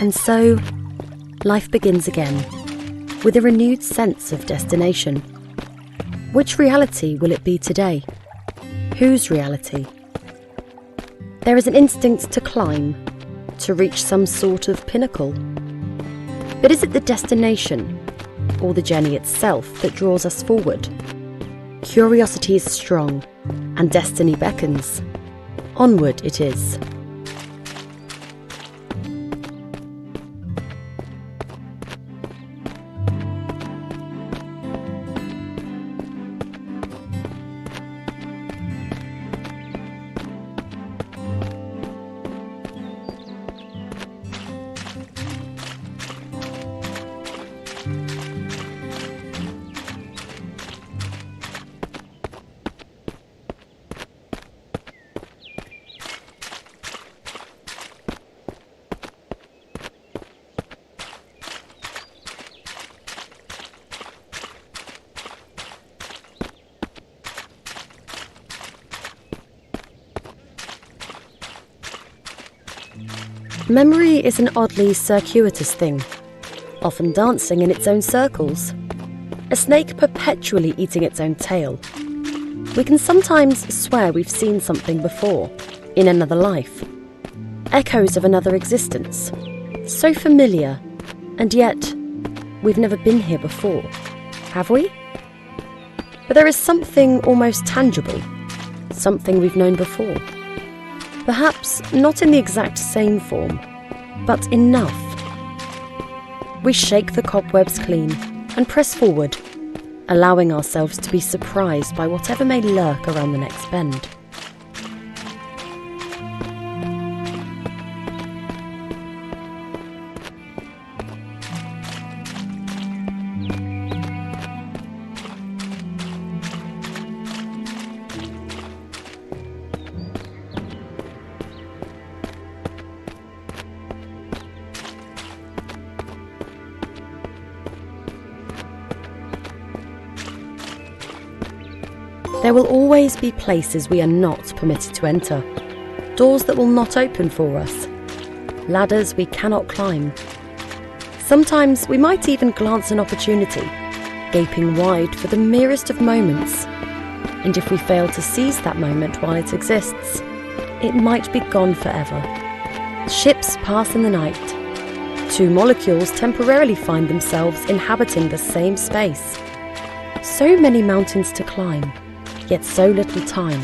And so, life begins again, with a renewed sense of destination. Which reality will it be today? Whose reality? There is an instinct to climb, to reach some sort of pinnacle. But is it the destination, or the journey itself that draws us forward? Curiosity is strong, and destiny beckons. Onward it is. Memory is an oddly circuitous thing, often dancing in its own circles. A snake perpetually eating its own tail. We can sometimes swear we've seen something before, in another life. Echoes of another existence. So familiar, and yet we've never been here before, have we? But there is something almost tangible, something we've known before. Perhaps not in the exact same form, but enough. We shake the cobwebs clean and press forward, allowing ourselves to be surprised by whatever may lurk around the next bend. There will always be places we are not permitted to enter, doors that will not open for us, ladders we cannot climb. Sometimes we might even glance an opportunity, gaping wide for the merest of moments. And if we fail to seize that moment while it exists, it might be gone forever. Ships pass in the night. Two molecules temporarily find themselves inhabiting the same space. So many mountains to climb, yet so little time.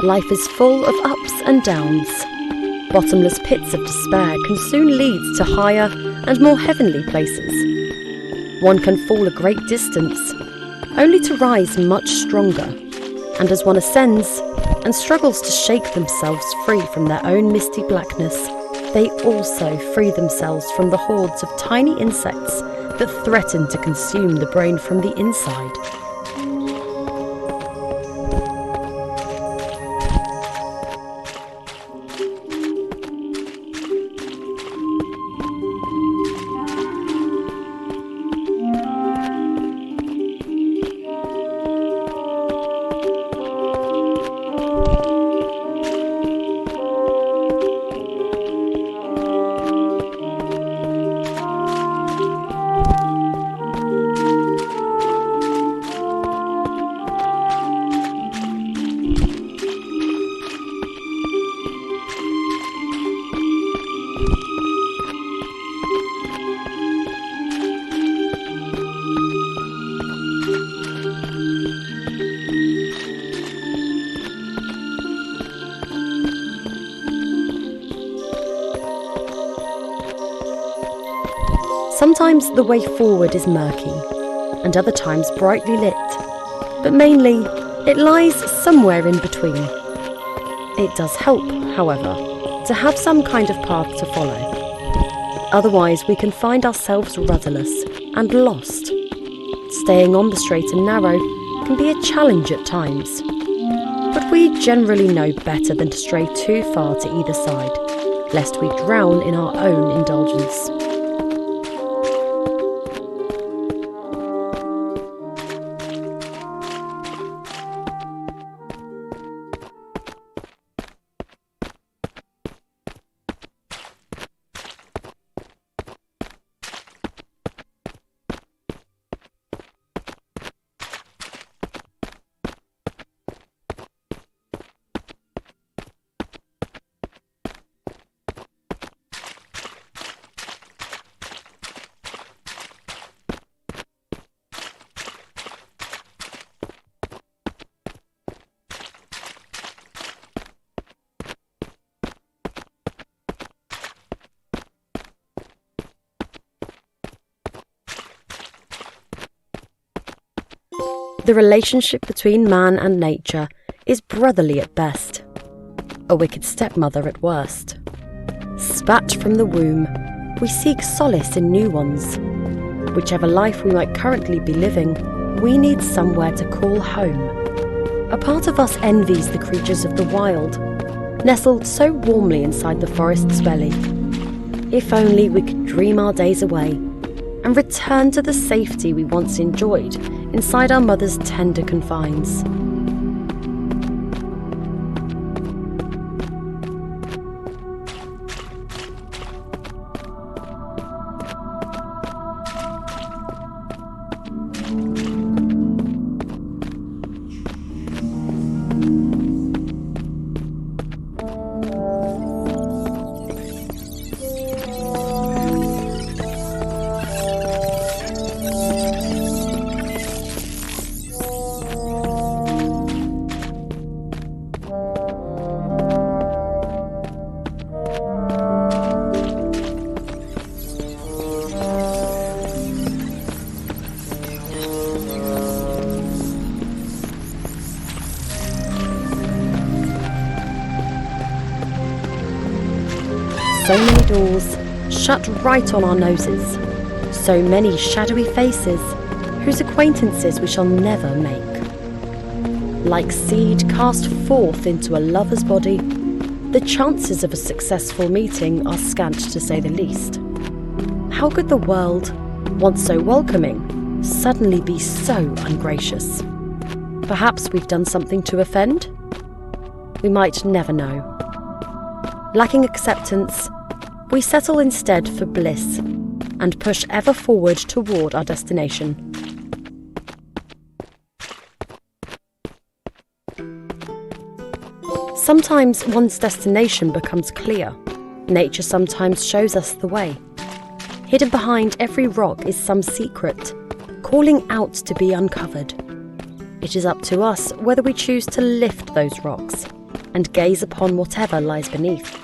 Life is full of ups and downs. Bottomless pits of despair can soon lead to higher and more heavenly places. One can fall a great distance, only to rise much stronger. And as one ascends and struggles to shake themselves free from their own misty blackness, they also free themselves from the hordes of tiny insects that threaten to consume the brain from the inside. Sometimes the way forward is murky, and other times brightly lit, but mainly it lies somewhere in between. It does help, however, to have some kind of path to follow. Otherwise, we can find ourselves rudderless and lost. Staying on the straight and narrow can be a challenge at times, but we generally know better than to stray too far to either side, lest we drown in our own indulgence. The relationship between man and nature is brotherly at best, a wicked stepmother at worst. Spat from the womb, we seek solace in new ones. Whichever life we might currently be living, we need somewhere to call home. A part of us envies the creatures of the wild, nestled so warmly inside the forest's belly. If only we could dream our days away and return to the safety we once enjoyed inside our mother's tender confines. So many doors shut right on our noses, so many shadowy faces whose acquaintances we shall never make. Like seed cast forth into a lover's body, the chances of a successful meeting are scant to say the least. How could the world, once so welcoming, suddenly be so ungracious? Perhaps we've done something to offend? We might never know. Lacking acceptance, we settle instead for bliss and push ever forward toward our destination. Sometimes one's destination becomes clear. Nature sometimes shows us the way. Hidden behind every rock is some secret, calling out to be uncovered. It is up to us whether we choose to lift those rocks and gaze upon whatever lies beneath.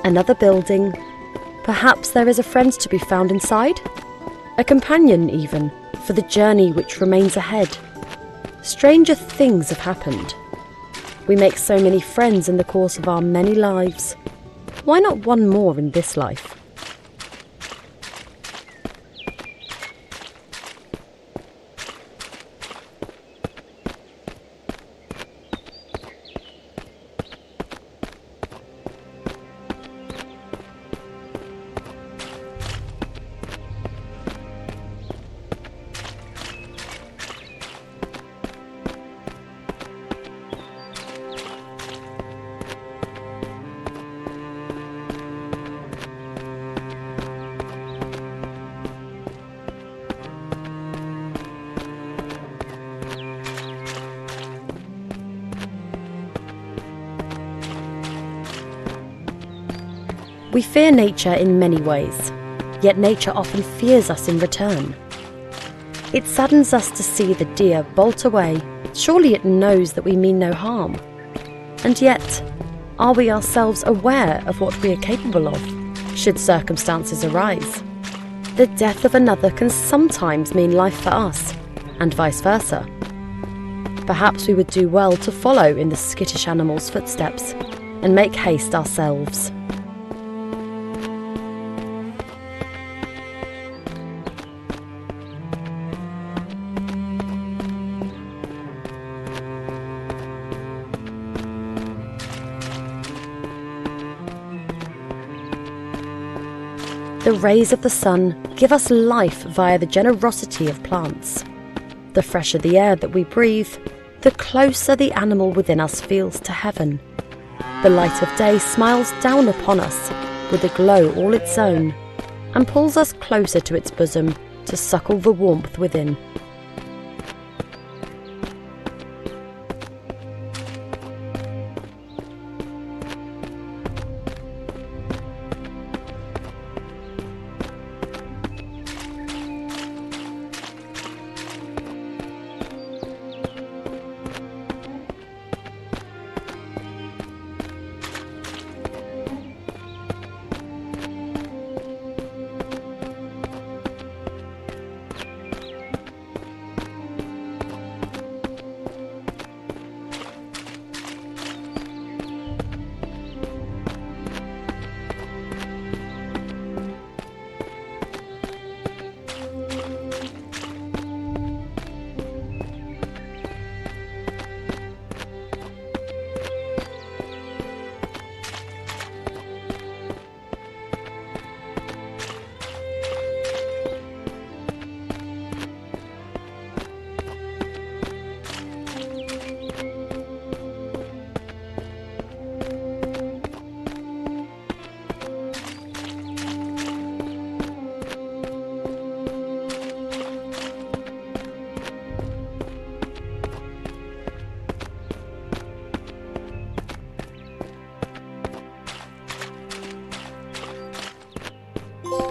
Another building. Perhaps there is a friend to be found inside? A companion, even, for the journey which remains ahead. Stranger things have happened. We make so many friends in the course of our many lives. Why not one more in this life? We fear nature in many ways, yet nature often fears us in return. It saddens us to see the deer bolt away. Surely it knows that we mean no harm. And yet, are we ourselves aware of what we are capable of, should circumstances arise? The death of another can sometimes mean life for us, and vice versa. Perhaps we would do well to follow in the skittish animal's footsteps, and make haste ourselves. The rays of the sun give us life via the generosity of plants. The fresher the air that we breathe, the closer the animal within us feels to heaven. The light of day smiles down upon us with a glow all its own, and pulls us closer to its bosom to suckle the warmth within.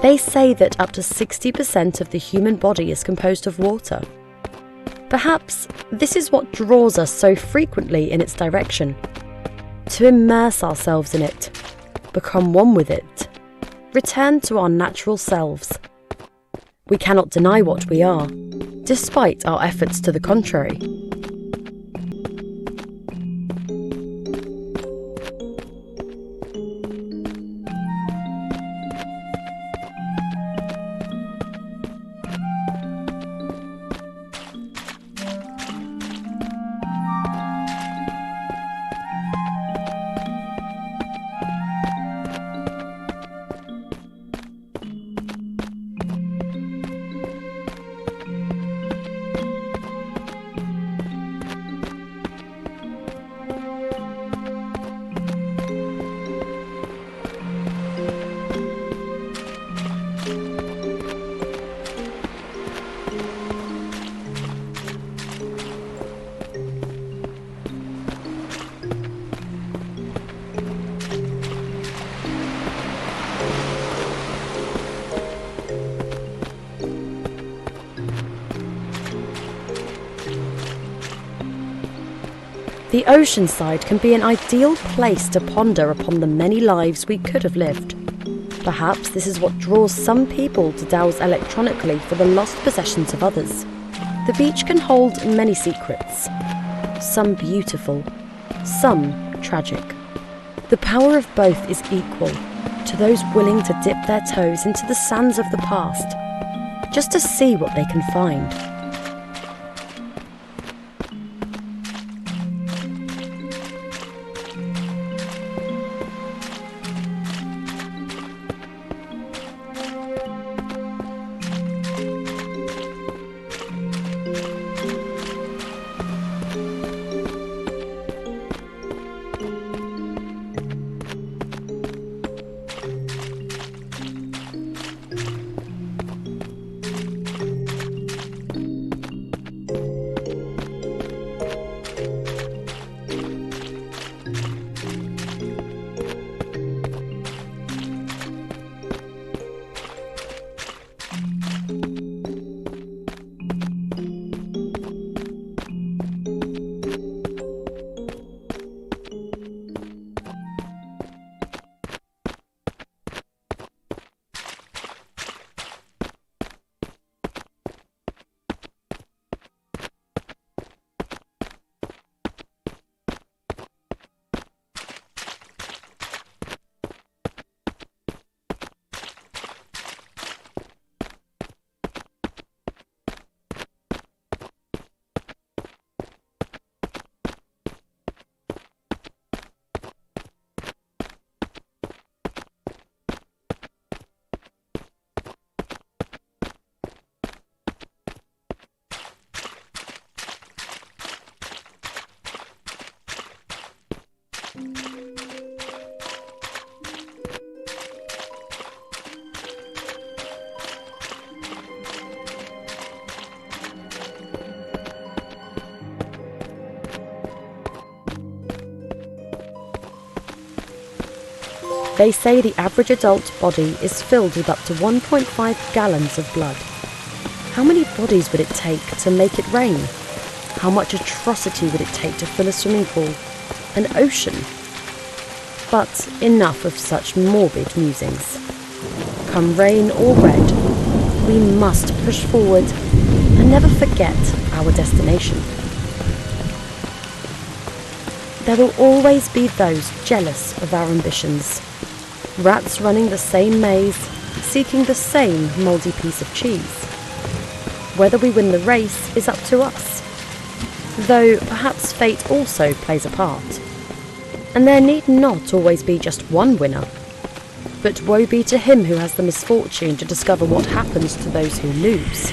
They say that up to 60% of the human body is composed of water. Perhaps this is what draws us so frequently in its direction. To immerse ourselves in it, become one with it, return to our natural selves. We cannot deny what we are, despite our efforts to the contrary. The oceanside can be an ideal place to ponder upon the many lives we could have lived. Perhaps this is what draws some people to douse electronically for the lost possessions of others. The beach can hold many secrets, some beautiful, some tragic. The power of both is equal to those willing to dip their toes into the sands of the past, just to see what they can find. They say the average adult body is filled with up to 1.5 gallons of blood. How many bodies would it take to make it rain? How much atrocity would it take to fill a swimming pool, an ocean? But enough of such morbid musings. Come rain or red, we must push forward and never forget our destination. There will always be those jealous of our ambitions. Rats running the same maze, seeking the same mouldy piece of cheese. Whether we win the race is up to us, though perhaps fate also plays a part. And there need not always be just one winner, but woe be to him who has the misfortune to discover what happens to those who lose.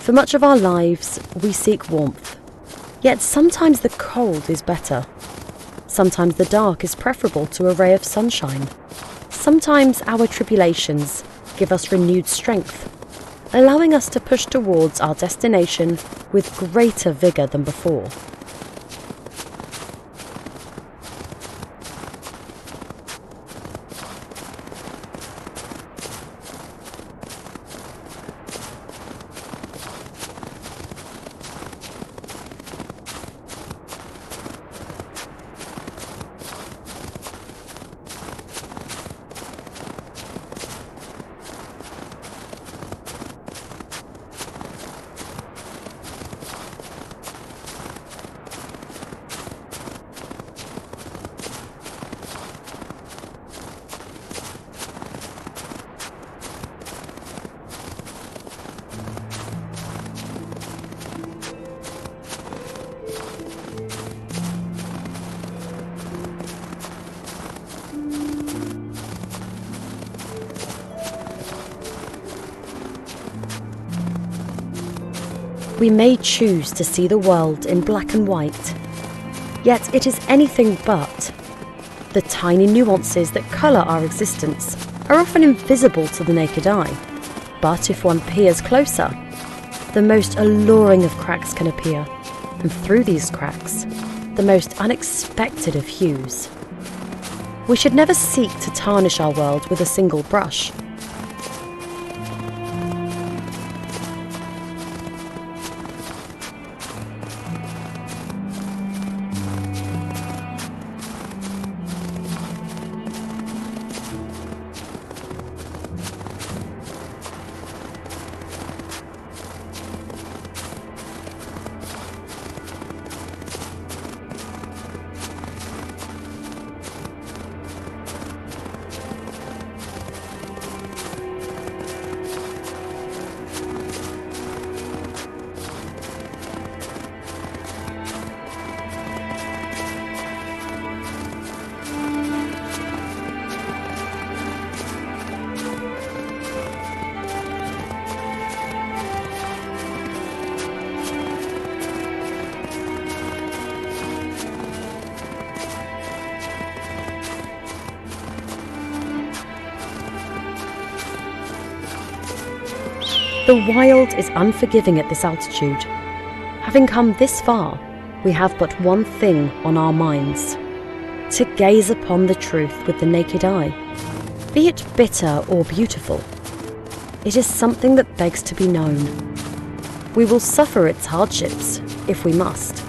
For much of our lives, we seek warmth. Yet sometimes the cold is better. Sometimes the dark is preferable to a ray of sunshine. Sometimes our tribulations give us renewed strength, allowing us to push towards our destination with greater vigour than before. We may choose to see the world in black and white, yet it is anything but. The tiny nuances that colour our existence are often invisible to the naked eye, but if one peers closer, the most alluring of cracks can appear, and through these cracks, the most unexpected of hues. We should never seek to tarnish our world with a single brush. The wild is unforgiving at this altitude. Having come this far, we have but one thing on our minds: to gaze upon the truth with the naked eye. Be it bitter or beautiful, it is something that begs to be known. We will suffer its hardships if we must.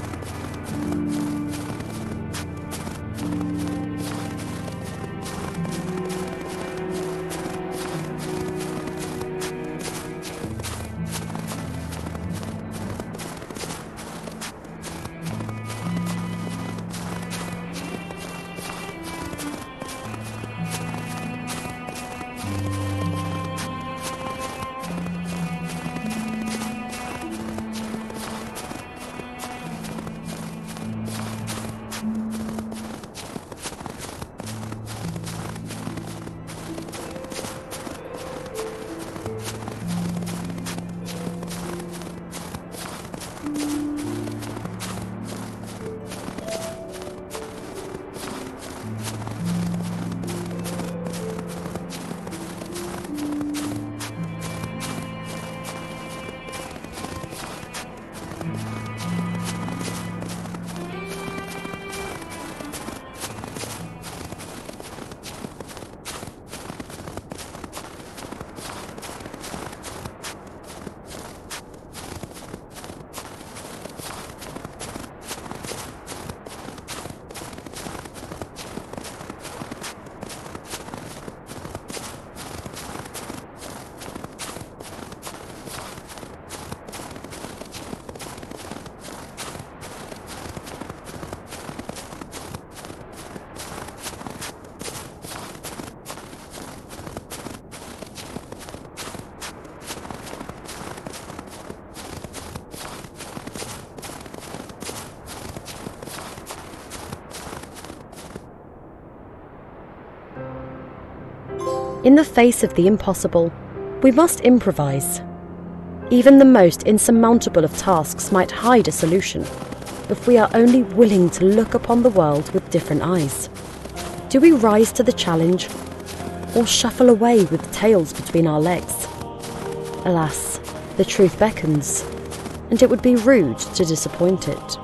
In the face of the impossible, we must improvise. Even the most insurmountable of tasks might hide a solution, if we are only willing to look upon the world with different eyes. Do we rise to the challenge, or shuffle away with tails between our legs? Alas, the truth beckons, and it would be rude to disappoint it.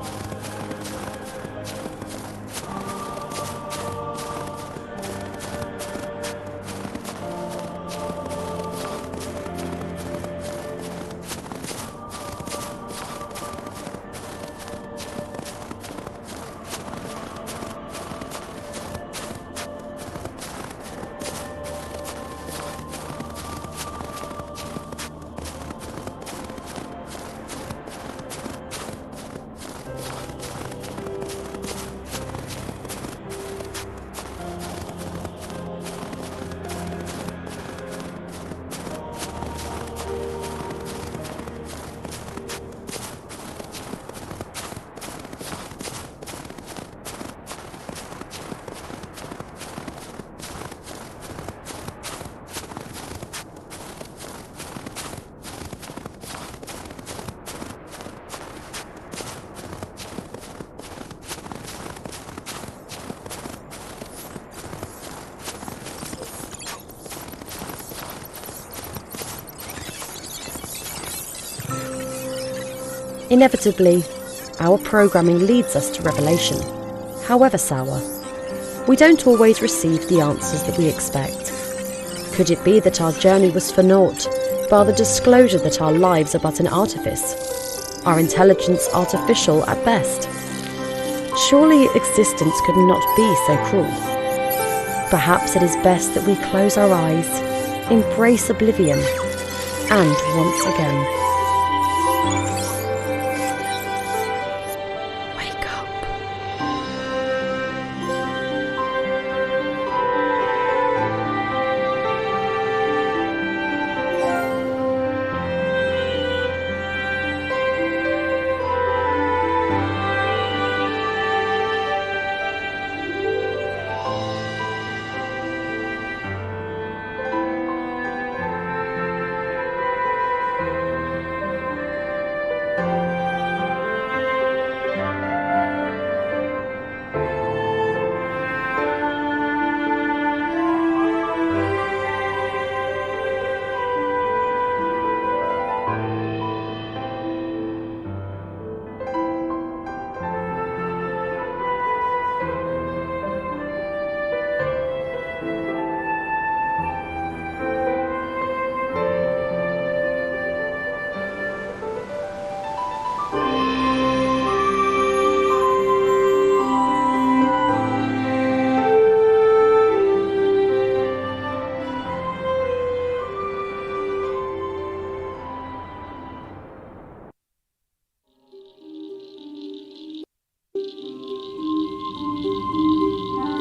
Inevitably, our programming leads us to revelation, however sour. We don't always receive the answers that we expect. Could it be that our journey was for naught, bar the disclosure that our lives are but an artifice, our intelligence artificial at best? Surely existence could not be so cruel. Perhaps it is best that we close our eyes, embrace oblivion, and once again